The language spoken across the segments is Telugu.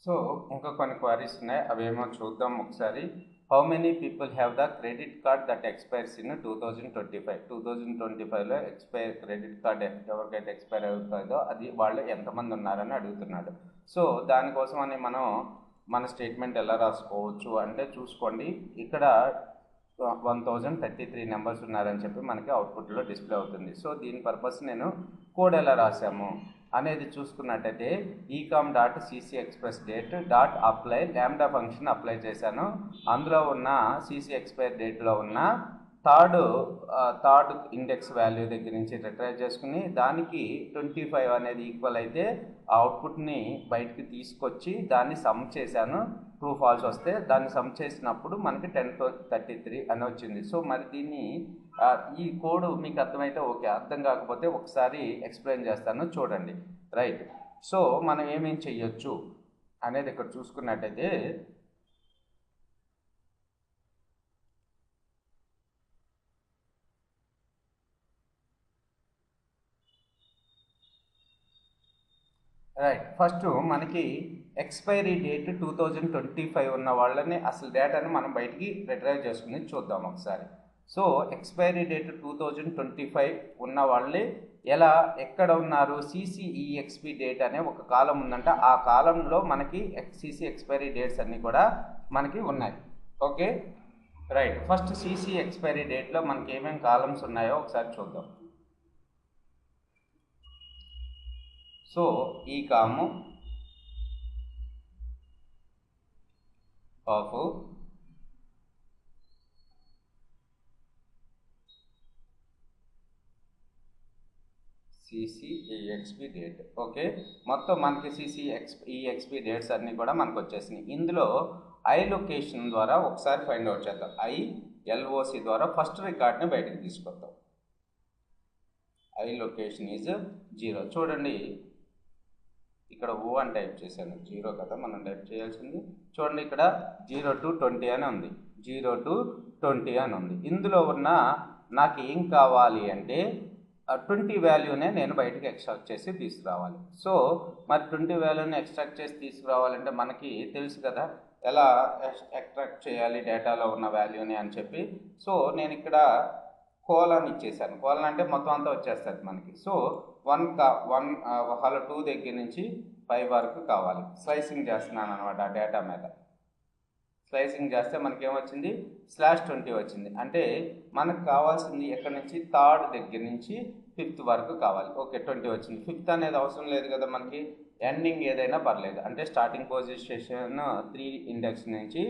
సో ఇంకా కొన్ని క్వరీస్ ఉన్నాయి, అవేమో చూద్దాం ఒకసారి. How many people have the credit card that expires in 2025? 2025లో క్రెడిట్ కార్డ్ ఎవరికైతే ఎక్స్పైర్ అవుతుందో అది వాళ్ళు ఎంతమంది ఉన్నారని అడుగుతున్నాడు. సో దానికోసం అని మనం మన స్టేట్మెంట్ ఎలా రాసుకోవచ్చు అంటే చూసుకోండి, ఇక్కడ 1033 నెంబర్స్ ఉన్నారని చెప్పి మనకి అవుట్పుట్లో డిస్ప్లే అవుతుంది. సో దీని పర్పస్ నేను కోడ్ ఎలా రాసాము అనేది చూసుకున్నట్టయితే ecom.ccexpressDate.apply లాంబ్డా ఫంక్షన్ అప్లై చేశాను. అందులో ఉన్న CC ఎక్స్పైర్ డేట్లో ఉన్న థర్డ్ ఇండెక్స్ వాల్యూ దగ్గర నుంచి రిట్రైవ్ చేసుకుని దానికి 25 అనేది ఈక్వల్ అయితే ఆ అవుట్పుట్ని బయటికి తీసుకొచ్చి దాన్ని సమ్ చేశాను. ట్రూ ఫాల్స్ వస్తే దాన్ని సమ్ చేసినప్పుడు మనకి 1033 అని వచ్చింది. సో మరి దీన్ని ఈ కోడ్ మీకు అర్థమైతే ఓకే, అర్థం కాకపోతే ఒకసారి ఎక్స్ప్లెయిన్ చేస్తాను చూడండి. రైట్, సో మనం ఏమేం చెయ్యొచ్చు అనేది ఇక్కడ చూసుకున్నట్టయితే రైట్, ఫస్ట్ మనకి ఎక్స్పైరీ డేట్ 2025 ఉన్న వాళ్ళని అసలు డేటాని మనం బయటికి రిట్రైవ్ చేసుకుని చూద్దాం ఒకసారి. సో ఎక్స్పైరీ డేట్ 2025 ఉన్న వాళ్ళే ఎక్కడ ఉన్నారు? CCEXP డేట్ అనే ఒక కాలం ఉందంట, ఆ కాలంలో మనకి CC ఎక్స్పైరీ డేట్స్ అన్నీ కూడా మనకి ఉన్నాయి. Okay right, first CC expiry డేట్లో మనకి ఏమేమి కాలమ్స్ ఉన్నాయో ఒకసారి చూద్దాం. సో ఈకాము ఆఫ్ CCEXP డేట్. ఓకే, మొత్తం మనకి CCEXP డేట్స్ అన్నీ కూడా మనకు వచ్చేసినాయి. ఇందులో ఐ లొకేషన్ ద్వారా ఒకసారి ఫైండ్ అవుట్ చేద్దాం. ILOC ద్వారా ఫస్ట్ రికార్డ్ని బయటకు తీసుకొద్దాం. I location is 0. చూడండి ఇక్కడ O అని టైప్ చేశాను, 0 కదా మనం టైప్ చేయాల్సింది. చూడండి ఇక్కడ 0 to 20 అని ఉంది, 0 to 20 అని ఉంది. ఇందులో ఉన్న నాకు ఏం కావాలి అంటే 20 వాల్యూనే నేను బయటకు ఎక్స్ట్రాక్ట్ చేసి తీసుకురావాలి. సో మరి 20 వాల్యూని ఎక్స్ట్రాక్ట్ చేసి తీసుకురావాలంటే మనకి తెలుసు కదా ఎలా ఎక్స్ట్రాక్ట్ చేయాలి డేటాలో ఉన్న వాల్యూని అని చెప్పి. సో నేను ఇక్కడ కోలన్ ఇచ్చేసాను. కోలన్ అంటే మొత్తం అంతా వచ్చేస్తుంది మనకి. సో 2 దగ్గర నుంచి 5 వరకు కావాలి. స్లైసింగ్ చేస్తున్నాను అనమాట ఆ డేటా మీద. స్లైసింగ్ చేస్తే మనకేమొచ్చింది? /20 వచ్చింది. అంటే మనకు కావాల్సింది ఎక్కడి నుంచి? థర్డ్ దగ్గర నుంచి 5th వరకు కావాలి. ఓకే 20 వచ్చింది. 5th అనేది అవసరం లేదు కదా మనకి, ఎండింగ్ ఏదైనా పర్లేదు. అంటే స్టార్టింగ్ పొజిషన్ 3 ఇండెక్స్ నుంచి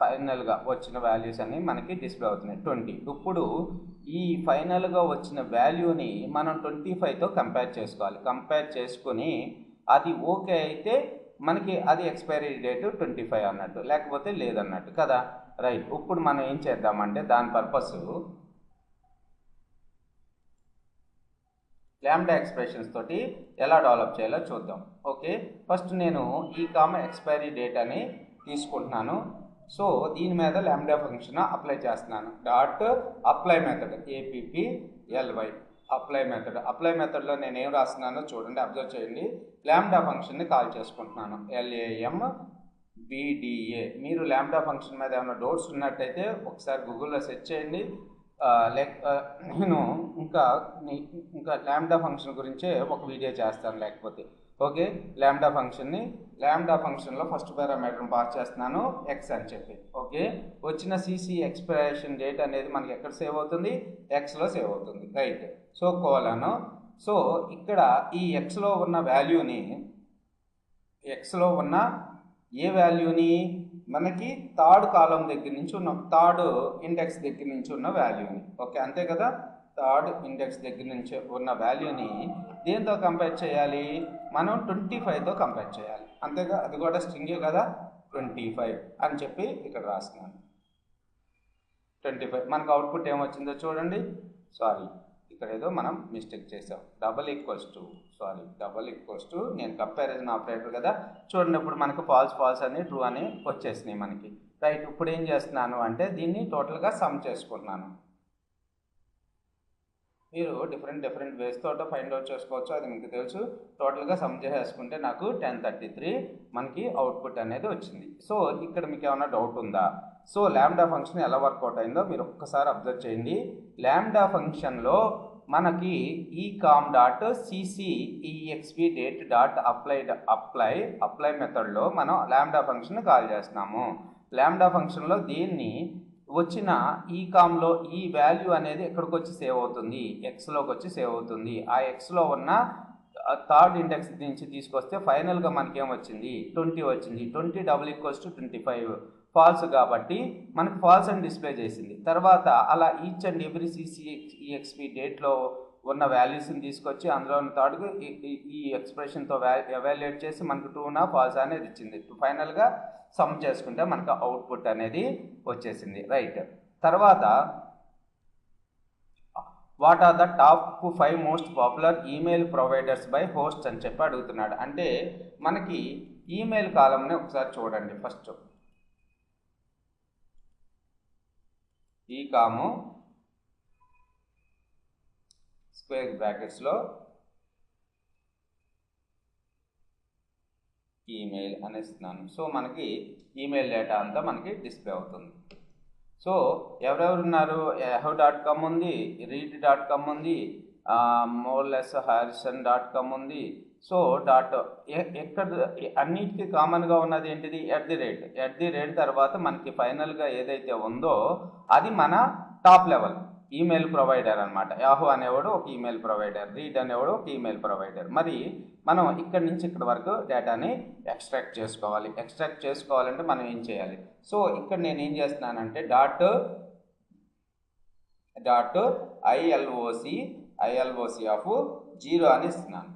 ఫైనల్గా వచ్చిన వాల్యూస్ అన్ని మనకి డిస్ప్లే అవుతున్నాయి 20. ఇప్పుడు ఈ ఫైనల్గా వచ్చిన వాల్యూని మనం 25తో కంపేర్ చేసుకోవాలి. కంపేర్ చేసుకొని అది ఓకే అయితే మనకి అది ఎక్స్పైరీ డేట్ 25 అన్నట్టు, లేకపోతే లేదన్నట్టు కదా. రైట్, ఇప్పుడు మనం ఏం చేద్దామంటే దాని పర్పస్ లాంబ్డా ఎక్స్ప్రెషన్స్ తోటి ఎలా డెవలప్ చేయాలో చూద్దాం. ఓకే, ఫస్ట్ నేను ఎక్స్పైరీ డేట్ అని తీసుకుంటున్నాను. సో దీని మీద లాంబ్డా ఫంక్షన్ అప్లై చేస్తున్నాను. .apply method APPLY apply method. Apply మెథడ్లో నేను ఏం రాస్తున్నానో చూడండి, అబ్జర్వ్ చేయండి. లాంబ్డా ఫంక్షన్ని కాల్ చేసుకుంటున్నాను, LAMBDA. మీరు లాంబ్డా ఫంక్షన్ మీద ఏమైనా డౌట్స్ ఉన్నట్టయితే ఒకసారి గూగుల్లో సెర్చ్ చేయండి. నేను ఇంకా లాంబ్డా ఫంక్షన్ గురించే ఒక వీడియో చేస్తాను లేకపోతే. ఓకే, లాంబ్డా ఫంక్షన్లో ఫస్ట్ పారామీటర్ని పాస్ చేస్తున్నాను X అని చెప్పి. ఓకే, వచ్చిన CC ఎక్స్పైరేషన్ డేట్ అనేది మనకి ఎక్కడ సేవ్ అవుతుంది? Xలో సేవ్ అవుతుంది. రైట్, సో కోలను. సో ఇక్కడ ఈ Xలో ఉన్న వాల్యూని, Xలో ఉన్న ఏ వాల్యూని మనకి థర్డ్ కాలం దగ్గర నుంచి ఉన్న థర్డ్ ఇండెక్స్ దగ్గర నుంచి ఉన్న వాల్యూని. ఓకే అంతే కదా, థర్డ్ ఇండెక్స్ దగ్గర నుంచి ఉన్న వాల్యూని దేంతో కంపేర్ చేయాలి? మనం 25తో కంపేర్ చేయాలి. అంతేగా, అది కూడా స్ట్రింగే కదా, 25 అని చెప్పి ఇక్కడ రాస్తున్నాను. 25 మనకు అవుట్పుట్ ఏమొచ్చిందో చూడండి. సారీ, ఇక్కడ ఏదో మనం మిస్టేక్ చేసాం. డబల్ ఈక్వల్స్ టు నేను కంపారిజన్ ఆపరేటర్ కదా. చూడండి ఇప్పుడు మనకు ఫాల్స్ అని ట్రూ అని వచ్చేసినాయి మనకి. రైట్, ఇప్పుడు ఏం చేస్తున్నాను అంటే దీన్ని టోటల్గా సమ్ చేసుకుంటున్నాను. మీరు డిఫరెంట్ వేస్ తోట ఫైండ్ అవుట్ చేసుకోవచ్చు, అది మీకు తెలుసు. టోటల్గా సమ్ చేసుకుంటే నాకు 1033 మనకి అవుట్పుట్ అనేది వచ్చింది. సో ఇక్కడ మీకు ఏమైనా డౌట్ ఉందా? సో లాంబ్డా ఫంక్షన్ ఎలా వర్కౌట్ అయిందో మీరు ఒక్కసారి అబ్జర్వ్ చేయండి. లాంబ్డా ఫంక్షన్లో మనకి ecom.ccexpdate.apply మెథడ్లో మనం లాంబ్డా ఫంక్షన్ కాల్ చేస్తున్నాము. లాంబ్డా ఫంక్షన్లో దీన్ని వచ్చిన ఈకామ్లో ఈ వాల్యూ అనేది ఎక్కడికి వచ్చి సేవ్ అవుతుంది, ఎక్స్లోకి వచ్చి సేవ్ అవుతుంది. ఆ ఎక్స్లో ఉన్న థర్డ్ ఇండెక్స్ నుంచి తీసుకొస్తే ఫైనల్గా మనకేం వచ్చింది, 20 వచ్చింది. 20 = 25 ఫాల్స్ కాబట్టి మనకు ఫాల్స్ అని డిస్ప్లే చేసింది. తర్వాత అలా ఈచ్ అండ్ ఎవ్రీ CCEXP డేట్లో ఉన్న వాల్యూస్ని తీసుకొచ్చి అందులో ఉన్న థర్డ్కు ఈ ఎక్స్ప్రెషన్తో ఎవాల్యుయేట్ చేసి మనకు ట్రూనా ఫాల్స్ అనేది ఇచ్చింది. ఫైనల్గా సమ్ చేసుకుంటే మనకు అవుట్పుట్ అనేది వచ్చేసింది. రైట్. తర్వాత what are the top 5 most popular email providers by host అని చెప్పి అడుగుతున్నాడు. అంటే మనకి ఈమెయిల్ కాలంని ఒకసారి చూడండి. ఫస్ట్ ఈకాము స్క్వేర్ బ్రాకెట్స్లో ఈమెయిల్ అనేస్తున్నాను. సో మనకి ఈమెయిల్ డేటా అంతా మనకి డిస్ప్లే అవుతుంది. సో ఎవరెవరు ఉన్నారు, yahoo.com ఉంది, read.com ఉంది, morelessharrison.com ఉంది. సో ఎక్కడ అన్నిటికీ కామన్గా ఉన్నది ఏంటిది, @ తర్వాత మనకి ఫైనల్గా ఏదైతే ఉందో అది మన టాప్ లెవెల్ ఈమెయిల్ ప్రొవైడర్ అనమాట. యాహూ అనేవాడు ఒక ఈమెయిల్ ప్రొవైడర్, రీడ్ అనేవాడు ఒక ఈమెయిల్ ప్రొవైడర్. మరి మనం ఇక్కడి నుంచి ఇక్కడి వరకు డేటాని ఎక్స్ట్రాక్ట్ చేసుకోవాలంటే మనం ఏం చేయాలి? సో ఇక్కడ నేను ఏం చేస్తున్నానంటే డాట్ ILOC ఆఫ్ 0 అని ఇస్తున్నాను.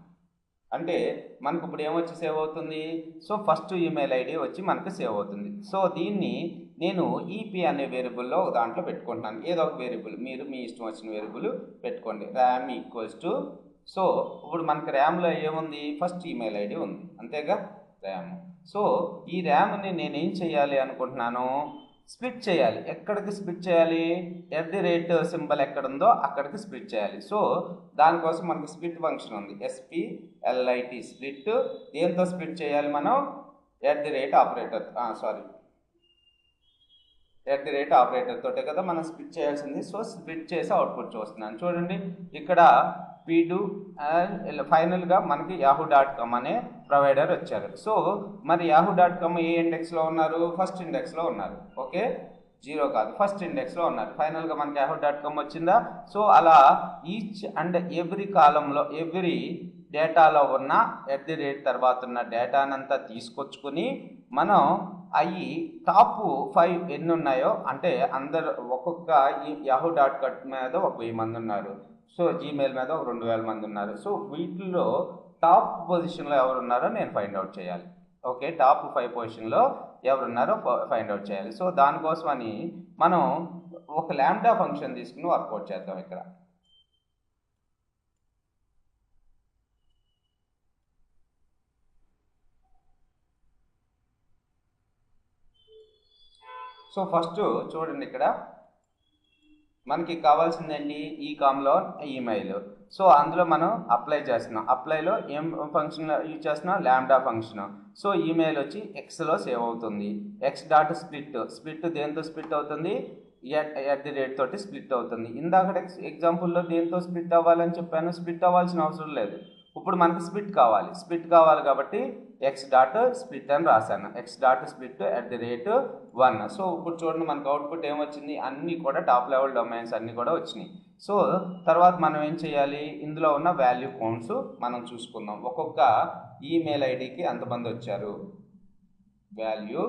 అంటే మనకు ఇప్పుడు ఏమొచ్చి సేవ్ అవుతుంది, సో ఫస్ట్ ఈమెయిల్ ఐడి వచ్చి మనకు సేవ్ అవుతుంది. సో దీన్ని నేను ఈపీ అనే వేరియబుల్లో దాంట్లో పెట్టుకుంటున్నాను. ఏదో ఒక వేరియబుల్ మీరు మీ ఇష్టం వచ్చిన వేరియబుల్ పెట్టుకోండి. ర్యామ్ = సో ఇప్పుడు మనకి ర్యామ్లో ఏముంది, ఫస్ట్ ఈమెయిల్ ఐడి ఉంది, అంతేగా ర్యామ్. సో ఈ ర్యామ్ని నేనేం చేయాలి అనుకుంటున్నాను, స్ప్లిట్ చేయాలి. ఎక్కడికి స్ప్లిట్ చేయాలి, @ సింబల్ ఎక్కడుందో అక్కడికి స్ప్లిట్ చేయాలి. సో దానికోసం మనకి స్ప్లిట్ ఫంక్షన్ ఉంది, SPLIT స్ప్లిట్. దేంతో స్ప్లిట్ చేయాలి మనం, ఆపరేటర్ తోటే కదా మనం స్ప్లిట్ చేయాల్సింది. సో స్ప్లిట్ చేసి అవుట్పుట్ చూస్తున్నాను. చూడండి ఇక్కడ పీడు ఫైనల్గా మనకి yahoo.com అనే ప్రొవైడర్ వచ్చారు. సో మరి yahoo.com ఏ ఇండెక్స్లో ఉన్నారు, ఫస్ట్ ఇండెక్స్లో ఉన్నారు. ఓకే, 0 కాదు, ఫస్ట్ ఇండెక్స్లో ఉన్నారు. ఫైనల్గా మనకి yahoo.com వచ్చిందా. సో అలా ఈచ్ అండ్ ఎవ్రీ కాలంలో ఎవ్రీ డేటాలో ఉన్న @ తర్వాత ఉన్న డేటానంతా తీసుకొచ్చుకుని మనం అవి టాప్ 5 ఎన్ని ఉన్నాయో, అంటే అందరు ఒక్కొక్క yahoo.com మీద ఒక 1000 మంది ఉన్నారు, సో జీమెయిల్ మీద ఒక 2000 మంది ఉన్నారు. సో వీటిల్లో టాప్ పొజిషన్లో ఎవరున్నారో నేను ఫైండ్ అవుట్ చేయాలి. ఓకే, టాప్ 5 పొజిషన్లో ఎవరున్నారో ఫైండ్ అవుట్ చేయాలి. సో దానికోసమని మనం ఒక లాంబ్డా ఫంక్షన్ తీసుకుని వర్కౌట్ చేద్దాం. ఇక్కడ సో ఫస్ట్ చూడండి, ఇక్కడ మనకి కావాల్సింది ఏంటి, ఈకామ్లో ఈమెయిల్. సో అందులో మనం అప్లై చేస్తున్నాం. అప్లైలో ఏం ఫంక్షన్ యూజ్ చేస్తున్నాం, లాంబ్డా ఫంక్షన్. సో ఈమెయిల్ వచ్చి ఎక్స్లో సేవ్ అవుతుంది. x.split దేంతో స్ప్లిట్ అవుతుంది, @ తోటి స్ప్లిట్ అవుతుంది. ఇందాక ఎగ్జాంపుల్లో దేంతో స్ప్లిట్ అవ్వాలని చెప్పాను, స్ప్లిట్ అవ్వాల్సిన అవసరం లేదు. ఇప్పుడు మనకి స్ప్లిట్ కావాలి కాబట్టి x.split అని రాశాను, x.split @1. సో ఇప్పుడు చూడండి మనకు అవుట్పుట్ ఏమొచ్చింది, అన్నీ కూడా టాప్ లెవెల్ డొమైన్స్ అన్నీ కూడా వచ్చినాయి. సో తర్వాత మనం ఏం చేయాలి, ఇందులో ఉన్న వాల్యూ కౌంట్స్ మనం చూసుకుందాం. ఒక్కొక్క ఈమెయిల్ ఐడికి ఎంతమంది వచ్చారు, value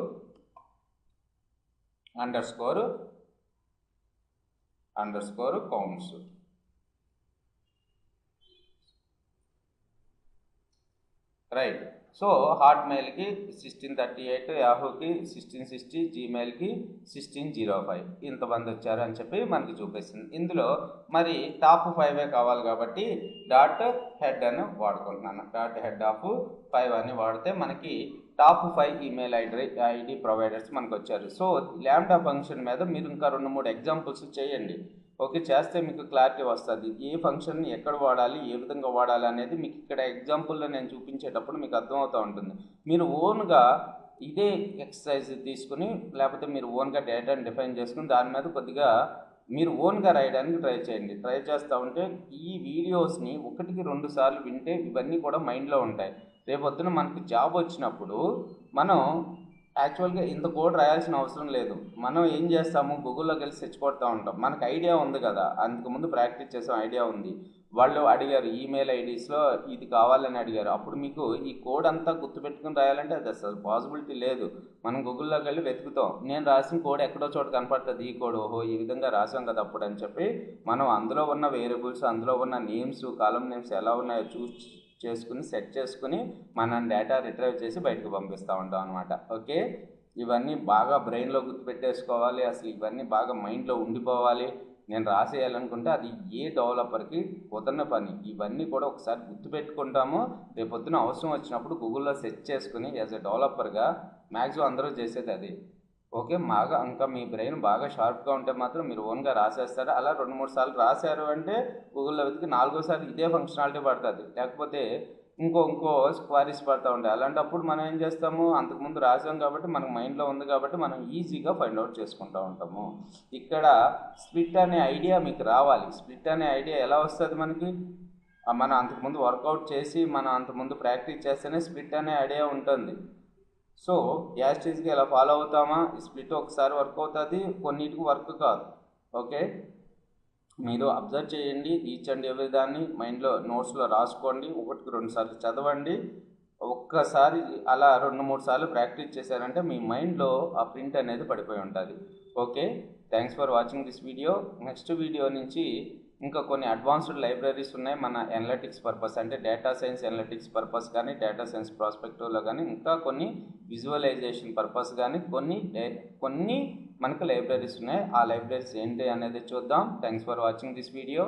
underscore counts. Right. So హాట్మెయిల్కి 1638, యాహూకి 1660, జీమెయిల్కి 1605 ఇంతమంది వచ్చారు అని చెప్పి మనకి చూపిస్తుంది. ఇందులో మరి టాప్ 5 కావాలి కాబట్టి .head అని వాడుకుంటున్నాను. .head అని వాడితే మనకి టాప్ 5 ఈమెయిల్ ఐడి ప్రొవైడర్స్ మనకు వచ్చారు. సో లాంబ్డా ఫంక్షన్ మీద మీరు ఇంకా 2-3 ఎగ్జాంపుల్స్ చేయండి. ఓకే, చేస్తే మీకు క్లారిటీ వస్తుంది. ఏ ఫంక్షన్ని ఎక్కడ వాడాలి, ఏ విధంగా వాడాలి అనేది మీకు ఇక్కడ ఎగ్జాంపుల్లో నేను చూపించేటప్పుడు మీకు అర్థమవుతూ ఉంటుంది. మీరు ఓన్గా ఇదే ఎక్సర్సైజ్ తీసుకుని లేకపోతే మీరు ఓన్గా డేటాని డిఫైన్ చేసుకుని దాని మీద కొద్దిగా మీరు ఓన్గా రాయడానికి ట్రై చేయండి. ట్రై చేస్తూ ఉంటే ఈ వీడియోస్ని 1-2 సార్లు వింటే ఇవన్నీ కూడా మైండ్లో ఉంటాయి. రేపొద్దున మనకి జాబ్ వచ్చినప్పుడు మనం యాక్చువల్గా ఇంత కోడ్ రాయాల్సిన అవసరం లేదు. మనం ఏం చేస్తాము, గూగుల్లోకి వెళ్ళి సెర్చ్ కొడుతూ ఉంటాం. మనకు ఐడియా ఉంది కదా, అంతకుముందు ప్రాక్టీస్ చేసాం, ఐడియా ఉంది. వాళ్ళు అడిగారు ఈమెయిల్ ఐడీస్లో ఇది కావాలని అడిగారు. అప్పుడు మీకు ఈ కోడ్ అంతా గుర్తుపెట్టుకుని రాయాలంటే అది అసలు పాసిబిలిటీ లేదు. మనం గూగుల్లోకి వెళ్ళి వెతుకుతాం. నేను రాసిన కోడ్ ఎక్కడో చోట కనపడుతుంది, ఈ కోడ్ ఓహో ఈ విధంగా రాసాం కదా అప్పుడు అని చెప్పి మనం అందులో ఉన్న వేరియబుల్స్, అందులో ఉన్న నేమ్స్, కాలం నేమ్స్ ఎలా ఉన్నాయో చేసుకుని సెట్ చేసుకుని మనం డేటా రిట్రైవ్ చేసి బయటకు పంపిస్తూ ఉంటాం అనమాట. ఓకే, ఇవన్నీ బాగా బ్రెయిన్లో గుర్తుపెట్టేసుకోవాలి. అసలు ఇవన్నీ బాగా మైండ్లో ఉండిపోవాలి. నేను రాసేయాలనుకుంటే అది ఏ డెవలపర్కి కుదరని పని. ఇవన్నీ కూడా ఒకసారి గుర్తుపెట్టుకుంటాము. రేపొద్దున అవసరం వచ్చినప్పుడు గూగుల్లో సెర్చ్ చేసుకుని యాజ్ ఎ డెవలపర్గా మ్యాక్సిమం అందరూ చేసేది అది. ఓకే, బాగా ఇంకా మీ బ్రెయిన్ బాగా షార్ప్గా ఉంటే మాత్రం మీరు ఓన్గా రాసేస్తారు. అలా 2-3 సార్లు రాశారు అంటే గూగుల్లో వెతికి 4వసారి ఇదే ఫంక్షనాలిటీ పడుతుంది, లేకపోతే ఇంకో క్వారీస్ పడుతూ ఉంటాయి. అలాంటప్పుడు మనం ఏం చేస్తాము, అంతకుముందు రాసాం కాబట్టి మనకు మైండ్లో ఉంది కాబట్టి మనం ఈజీగా ఫైండ్ అవుట్ చేసుకుంటూ ఉంటాము. ఇక్కడ స్ప్లిట్ అనే ఐడియా మీకు రావాలి. స్ప్లిట్ అనే ఐడియా ఎలా వస్తుంది మనకి, మనం అంతకుముందు వర్కౌట్ చేసి మనం అంతకుముందు ప్రాక్టీస్ చేస్తేనే స్ప్లిట్ అనే ఐడియా ఉంటుంది. సో యాస్టీజ్గా ఇలా ఫాలో అవుతామా, ఈ స్ప్లిట్ ఒకసారి వర్క్ అవుతుంది, కొన్నిటికి వర్క్ కాదు. ఓకే, మీరు అబ్జర్వ్ చేయండి, ఈచ్ అండ్ ఎవ్రీ దాన్ని మైండ్లో నోట్స్లో రాసుకోండి, 1-2 సార్లు చదవండి. ఒక్కసారి అలా 2-3 సార్లు ప్రాక్టీస్ చేశారంటే మీ మైండ్లో ఆ ప్రింట్ అనేది పడిపోయి ఉంటుంది. Okay, thanks for watching this video. Next video నుంచి ఇంకా కొన్ని అడ్వాన్స్డ్ లైబ్రరీస్ ఉన్నాయి మన అనలిటిక్స్ పర్పస్, అంటే డేటా సైన్స్ అనలిటిక్స్ పర్పస్ కానీ, డేటా సైన్స్ ప్రాస్పెక్టివ్లో కానీ, ఇంకా కొన్ని విజువలైజేషన్ పర్పస్ కానీ కొన్ని మనకు లైబ్రరీస్ ఉన్నాయి. ఆ లైబ్రరీస్ ఏంటి అనేది చూద్దాం. Thanks for watching this video.